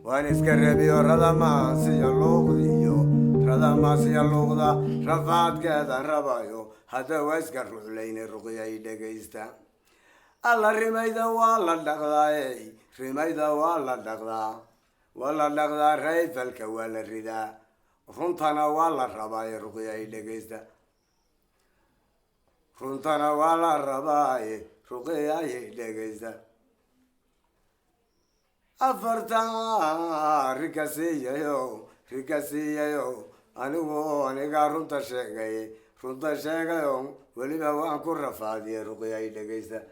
وان اسكرميو رضا ما سيلوغديو رضا ما سيلوغدا رفعت كذا ربايو هذا واسكر لين الرقية دقيستا الله رميدا والله دغداي رميدا والله دغدا والله دغدا ريف الكوال الرداء رنتنا والله الرباي الرقية دقيستا رنتنا والله الرباي رقية دقيستا أفرتا ركاسية يو أنا رنتا شيغا يو ولي بوان كورا فادي رقيا دغيستا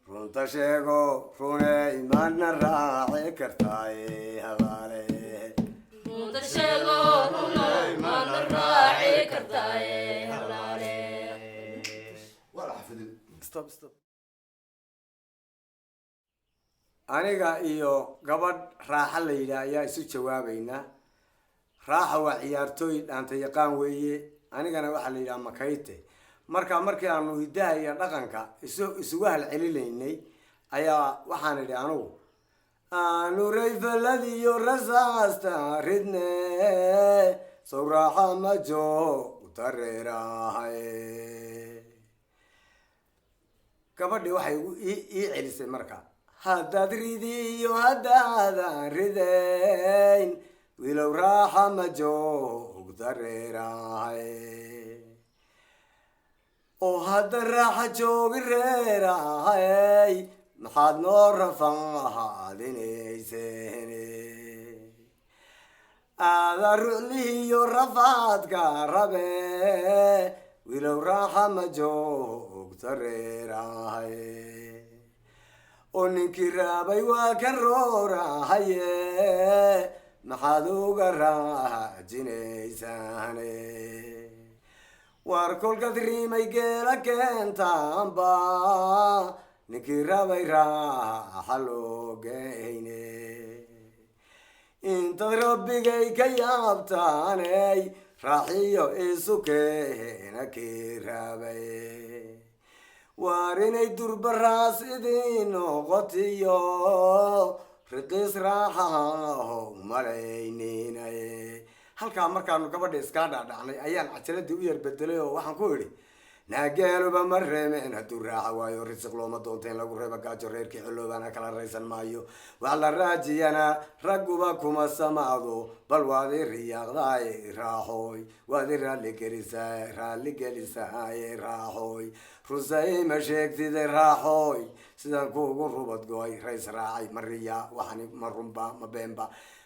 رنتا شيغو روني إيمان الراعي كرتاي هبالي رنتا شيغو روني إيمان الراعي كرتاي هبالي ولا حفظ ستوب aniga iyo gabadh raaxa la yidhaah ayaa isu jawaabaynaa raaxa waa ciyaartooy dhaanta yaqaan weeye anigana waxaa la yidhaha makayte markii aanu hidaha iyo dhaqanka isugu halcelinaynay ayaa waxaan idhi anugu aanuray faladiyo rasaasta ridne sow raaxa majo utareerahay gabadhii waxay ii celisay marka haddaad ridiyo haddaadan ridayn wilow raaxa ma joogta reerahay oo hadda raaxa joogi reerahay maxaad noo rafaadinayseen aada ruclihiyo rafaadka rabe wilow raaxa ma joogta reerahay oo ninkii raabay waa kan roorahaye maxaad uga raajinaysaane waar kolkaad riimay geela keentaanba ninkii raabay raaxa loo geyne intaad rabbigay ka yaabtaaney raaxiyo isu keena kii raabay waar inay durbaraas idin noqotiyo riqiis raaxaho malayninaye halkaa markaanu gabadha iskaa dhaadhacnay ayaan cajaladii u yar bedelay oo waxaan ku idhi naageeluba ma reemeen hadduu raaxa waayo risiq looma doonta in lagu reebo gaajo reerkii xoloobaana kala raysan maayo wax la raajiyana ragguba kuma samaado bal waad i riyaaqdaay raaxooy waad i raalli gelisaaye raaxooy rusay ma sheegtide raaxooy sidaan kuugu rubad gooy rays raacay ma riya waxani ma runba ma beenba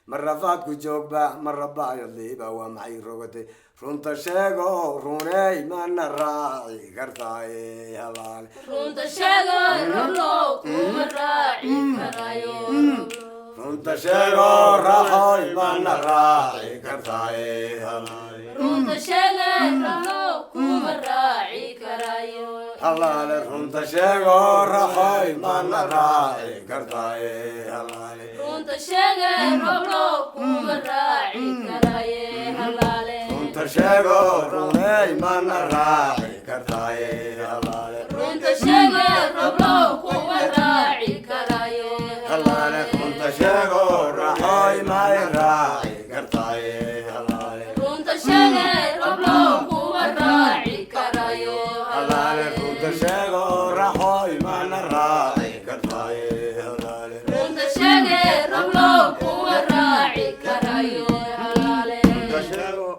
ma rafaadku joogba ma rabaayadliiba waa maxay rogatay runta sheego runey mana raaci kartaaye halaale runta sheego runo kuma raaci karayo runta sheego raaxooy mana raaci kartaaye halaale runta sheego runo kuma raaci karayo halaale runta sheego raaxooy mana raaci kartaaye halaale runta sheego runo kuma raaci karaye halaale runta sheego runey mana raaci kartaaye halaale runta sheego runo kuma raaci karayo halaale runta sheego raaxooy may raaci kartaaye halaale runta sheego runo kuma raaci karayo halaale runta sheego raaxooy mana raaci kartaaye halaale runta sheego runo kuma raaci karayo halaale runta sheego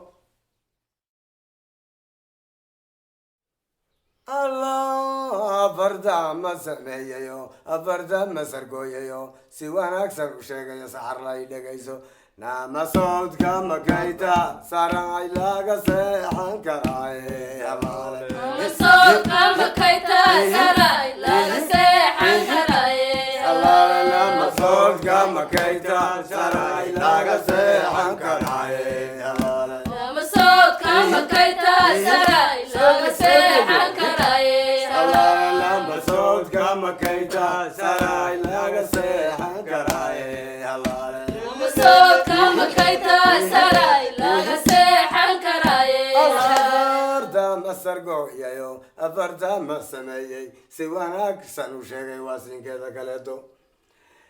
allah afarta ma sameeyayo afarta ma sargooyayo si wanaagsan u sheegayo saxar lay dhegayso naama soodka makayta saray laga seexan karaaye halaale Masooka makayta saray laga seexan karaye halaale naama soodka makayta saray laga seexan karaaye halaale Masooka makayta saray laga seexan karaye halaale naama soodka makayta saray laga seexan karaaye halaale Masooka makayta saray laga seexan karaye afarta ma sargooyayo afarta ma sameeyey si wanaagsan u sheegay waa siinkeeda kaleeto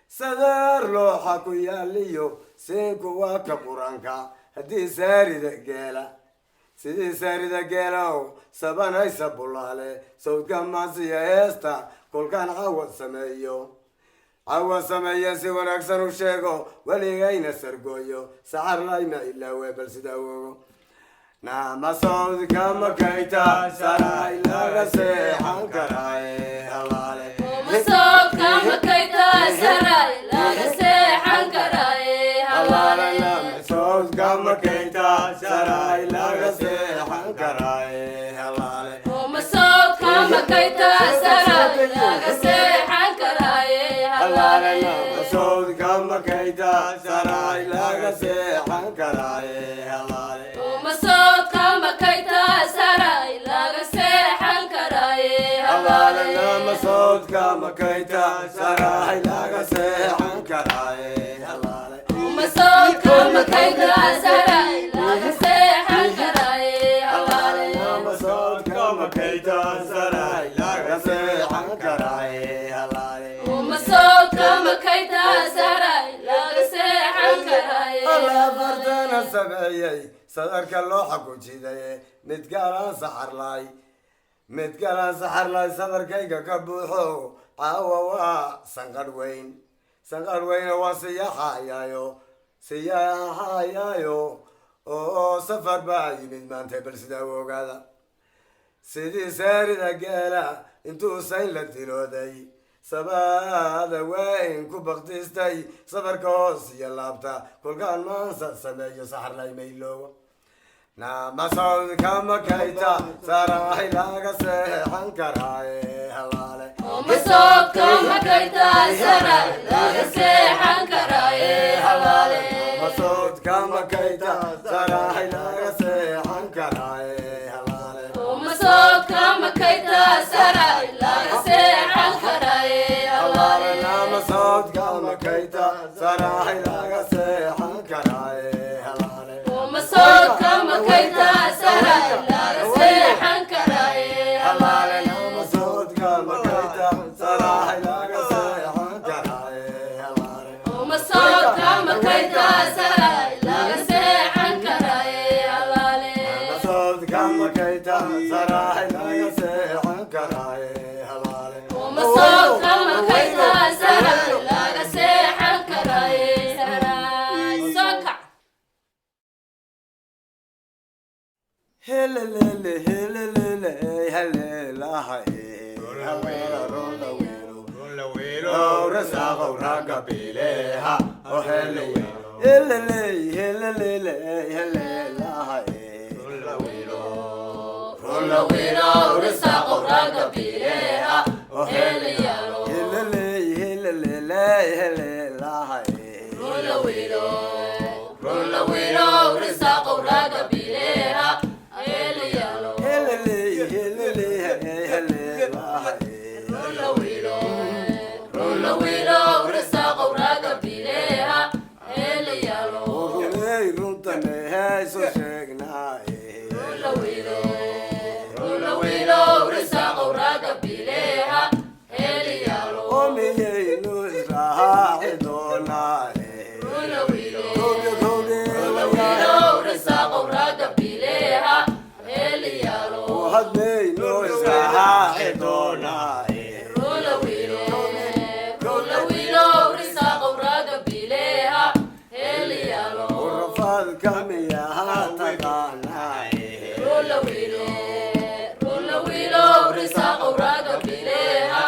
sadaar looxa ku yaaliyo siinku waa ka quranka haddii saarida geela sidii saarida geelow sabanaysa bulaale sawdka maasiya heesta kolkaan cawad sameeye si wanaagsan u sheego weligayna sargooyo saxar layma ilaawe bal sidaa wogo nama sawdka makayta saray laga seexan karaaye halaale masawdka makayta saray laga seexan karaaye halaale masawdka makayta saray laga seexan karaaye halaale masawdka makayta saray laga seexan karaaye halaale masawdka makayta saray laga seexan karaaye halaale masawdka makayta saray laga seexan karaaye halaale masawdka makayta saray laga seexan karaaye halaale masawdka makayta saray laga seexan karaaye halaale masawdka makayta saray laga seexan karaaye halaale masawdka makayta saray laga seexan karaaye alla fardana sameeyey sadarka looxa ku jidaye mid galaan saxarlaay sadarkayga ka buuxo caawa waa sanqadh weyn waa siyaxayaayo oo safar baa yimid maanta bal sidaa ogaada sidii saarida geela intuu sayn la dilooday sabaada weyn ku baktistay safarka hoos iyo laabta kolkaan maansa sameeyo saxarlay mayloogo nama sawdka makayta saray laga seexan karaaye halaale masawdka makayta saray laga seexan karaaye halaale masawdka makayta saray laga seexan karaaye halaale masawdka makayta saray laga seexan karaaye halaale masawdka makayta saray laga seexan karaaye halaale masawdka makayta saray laga seexan karaaye halaale masawdka makayta saray laga seexan karaaye halaale masawdka makayta saray laga seexan karaaye halaale masawdka makayta saray laga seexan karaaye halaale masawdka makayta saray laga seexan karaaye saray soka helelele helelahay hawela ronda welo rasaqo raga bileha oh helelele helelahay rolla welo risaqo raga bileha oh heliyalo helelahay rolla welo risaqo raga bileha heliyalo rolla welo risaqo raga bileha heliyalo runtane hayso sheegnaaye rolla welo risaqo raga bileha heliyalo omiyaynu israaci doonaaye rolla welo risaqo raga bileha heliyalo hadmaynu israaci doonaaye rolla welo risaqo raga bileha heliyalo urafadka miyaha taqaanaaye rolla welo risaqo raga bileha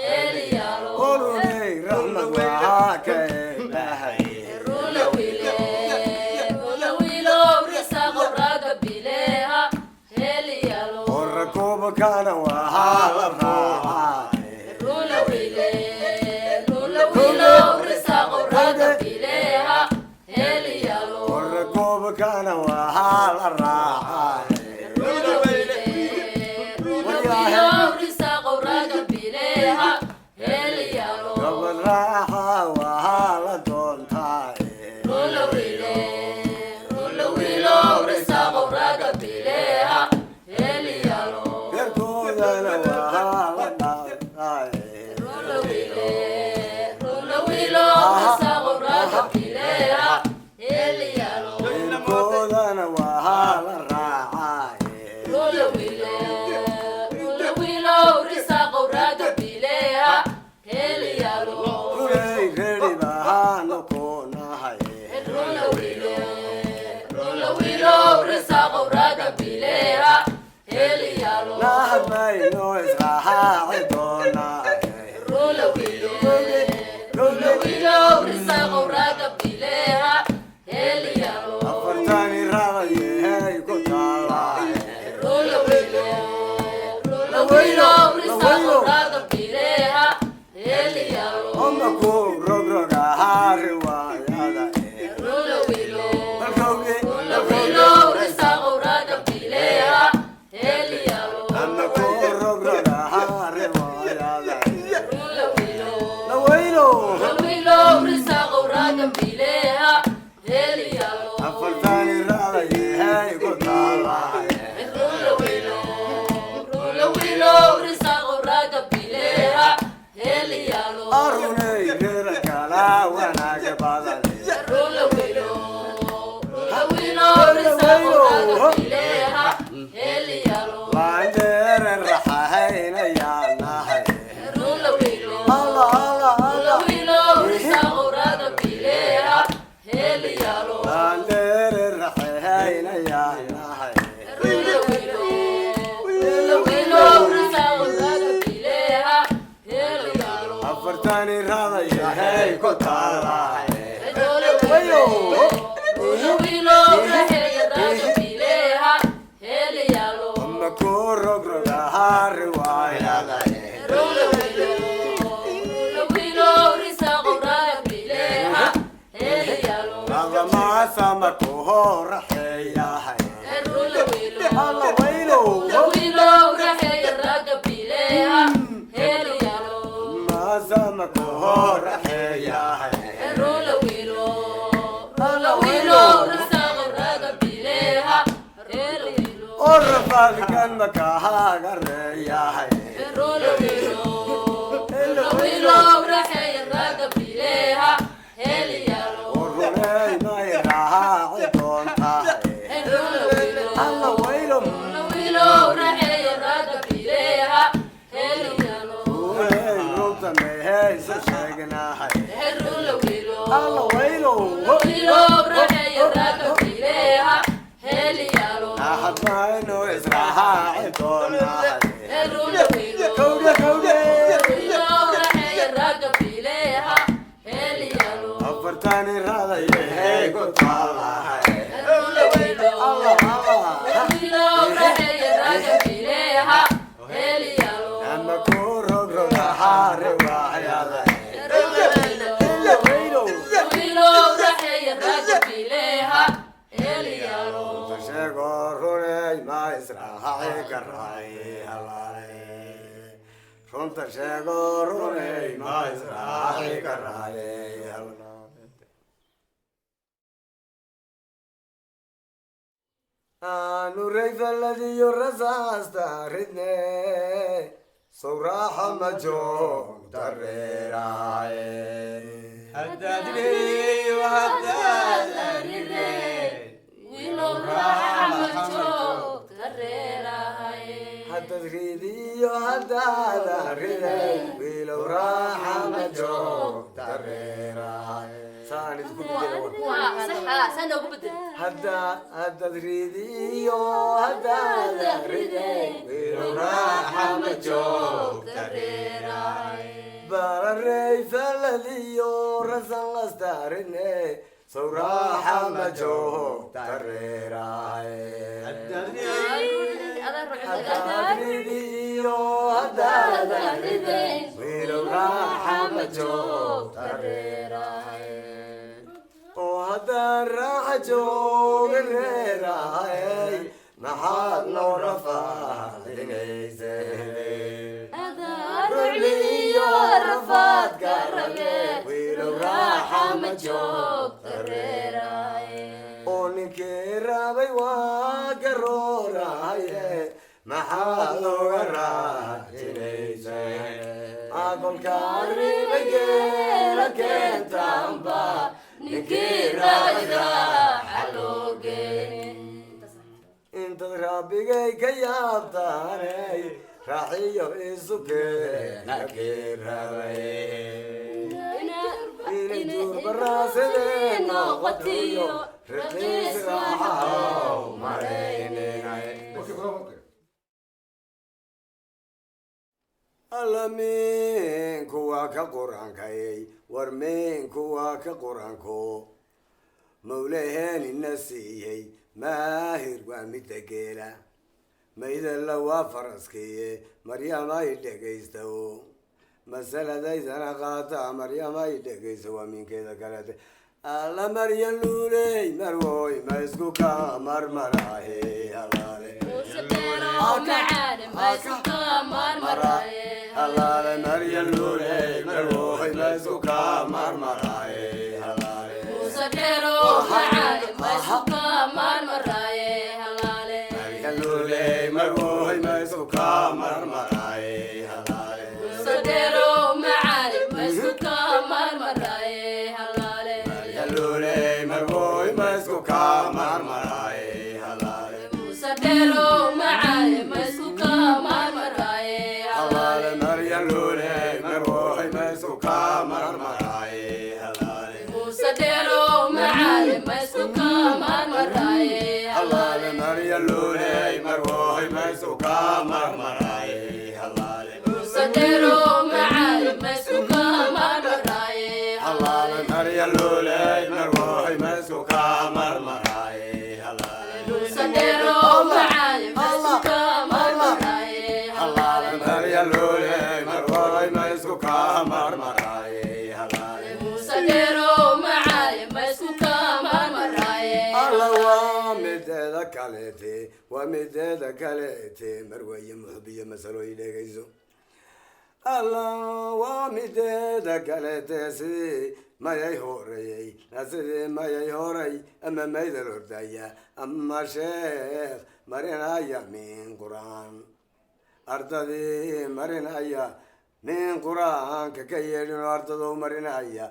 heliyalo orunay raxmad waxaa ka eebahaye rolla welo risaqo raga bileha heliyalo orakoobakana waxaa la raacaaye rolla welo risaqo raga bileha heliyalo orakoobakana waxaa la raacaaye rolla welo risaqo raga bileha heliyalo gabad raaxa waxaa la doontaaye rolla welo risaqo raga bileha heliyalo reerkoodana waxaa la dhaafaaye rolla welo أفرتاني راضي هاي كنت على أما كورك رجع رواية هذا ما سمك وهو رحية الله ويلو ما سمك وهو رحية الرفاق كان مكاها قرية والرمي ما يراها عطون الله ويلو رمت ميهي سشيقنا الله ويلو أحد ما إنه يسرحها عطون كودة أفرتاني راضي هيك وطالع أما كورك رجع رواية تشغروني ما يسرحي كراي هلالي كنت تشغروني ما يسرحي كراي هلالي نوريف الذي يرزاز تاردني صراح مجوم تريراي هددني وهددني حتى تريدي وهدادا ريدي ولو راح مجوم تريراي ثاني هدا تريدي وهدادا ريدي ولو راح مجوم تريراي برري فلدي ورسن استارني صراحة مجوه تريراي هدادريدي وهدادريدي ويلو راحة مجوه تريراي وهدا راح جوه الريراي محاد نور فاهدني زهري رولي ورفات قربي ويلو راحة مجوب تريراي ونكي رابي وقروراي محالو قراجي زهري أقول كاري بقيرك انت أمبا نكي رابي حلوقي انت ربي كيابتاني راحيو إسوكي نكيرابي إني دور براسي نوقتيو رقيس راحو مريني ألمين كواك قرآن كاي ورمين كواك قرآن كو موليهن النسيي ماهر ومتقيلة ما إذا لو فرسكي مريم أي دقيستو مسألة ذي أنا قاطع مريم أي دقيستو من كذا كلته الله مريم لولي مروي ما يسكوكا مرمراهي الله الله مريم لولي مروي ما يسكوكا مرمراهي الله وسكروا معالم ما يسكوكا مرمراهي مروي ما يسوكا مرمراي هلالي صدروا معالي ما يسوكا مرمراي هلالي يلولي مروي ما يسوكا مرمراي هلالي صدروا معالي ما يسوكا مرمراي هلالي مريلولي مروي ما يسوكا مرمراي هلالي صدروا معالي ما يسوكا مرمراي هلالي مريلولي مروي ما يسوكا مرمراي هلالي صدروا معالي isku kaa marmaraaye halaale muuse dheero macaali ma isku kaa marmaraaye alla waa mideeda kaleete waa mideeda kaleete marweeye muxubiyo masalooyi dhegayso alla waa mideeda kaleete sidii mayay horeeyey sidii mayay horay ama maydal hordaya ama sheekh marinaya min qur'aan ardadii marinaya min qur'aanka ka yeedhin ardadou marinaya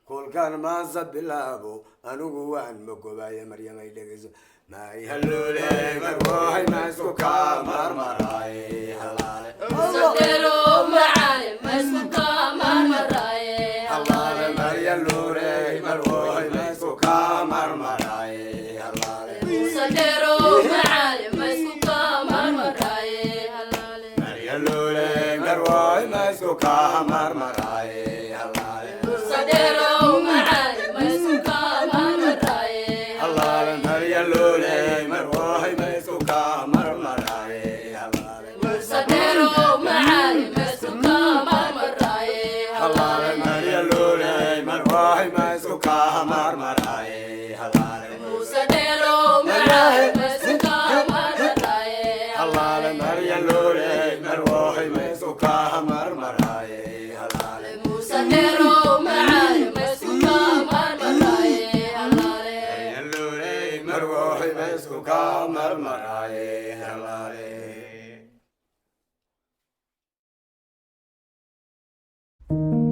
kolkaan maansa bilaabo anigu waan magobaaya maryamay dhegayso may halloole marwoohay ma isku kaa marmaraaye halaale muuse dheero macaali ma isku kaa marmaraaye halaale maryaloole marwoohay ma isku kaa marmaraaye halaale muuse dheero macaali ma isku kaa marmaraaye halaale maryaloole marwoohay ma isku kaa marmaraaye halaale muuse dheero macaali ma isku kaa marmaraaye halaale maryaloole marwoohay ma isku kaa marmaraaye halaale muuse dheero macaali ma isku kaa marmaraaye halaale maryaloole marwoohay ma isku kaa marmaraaye halaale muuse dheero macaali ma isku kaa marmaraaye halaale maryaloole marwoohay ma isku kaa marmaraaye halaale muuse dheero macaali ma isku kaa marmaraaye halaale maryaloole marwoohay ma isku kaa marmaraaye halaale thank you